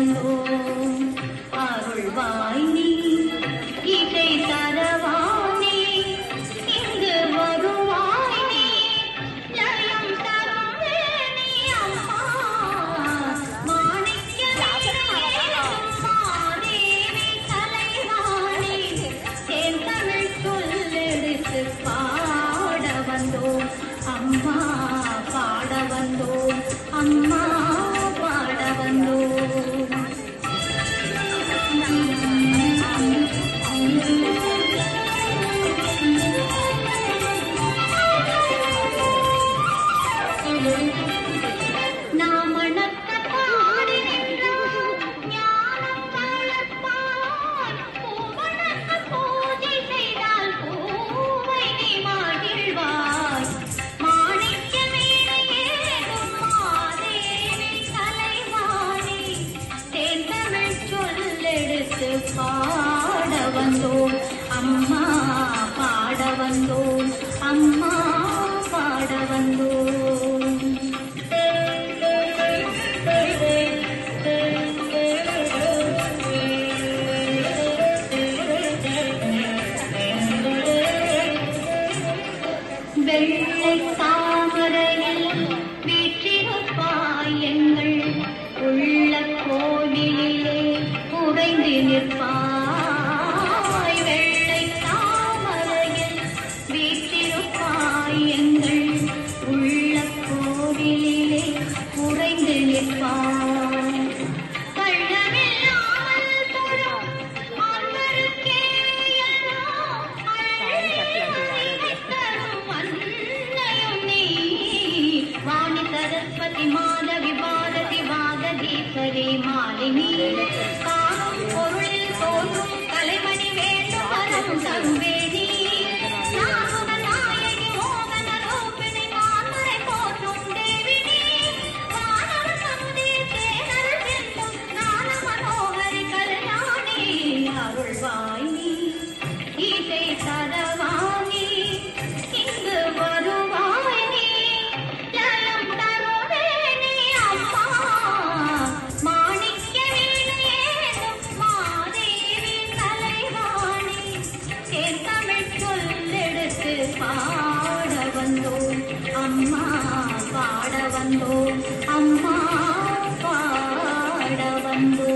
வந்தோம் அருள்வாய் நீ இசை தரவானே இங்கு வருவாய் நீ லயம் தருவே நீ அம்மா மாணிக்கமே மாதேவி தலைவானே தேர்தமிழ் சொல்லெடுத்து பாட வந்தோம் அம்மா பாட வந்தோம் அம்மா பாட வந்தோம் பாட வந்தோம் அம்மா பாட வந்தோம் அம்மா பாட வந்தோம் வெள்ளை தாமரையில் வீற்றிருப்பாய் எங்கள் உள்ள கோவிலே உறைந்து நிற்பாய் வெள்ளை தாமரையில் வீற்றிருப்பாய் எங்கள் உள்ள கோவிலே உறைந்து நிற்பாய் கள்ளமில்லாமல் தொழும் ஆண்களுக்கே எல்லாம் தரும் அன்னையும் நீ வாணி சரஸ்வதி மாதவி பாரதி வாகதீஸ்வரி மாலினி காணும் பொருளில் தோன்றும் கலைமணி வேண்டும் வரம் தருவேணி நாமுக நாயகி மோகன ரூபிணி மாமரை போற்றும் தேவினி வானவ சந்தி தேனல் வெல்லும் ஞான மனோகரி கல்யாணி அருள்வாய் நீ இசை தரவாணி இங்கு வருவாய் நீ லயம் தருவே நீ அம்மா மாணிக்க வீணையேறும் மாதேவி தலைவாணி தேர்தமிழ் சொல்லெடுத்து பாட வந்தோம் அம்மா பாட வந்தோம் அம்மா பாட வந்தோம்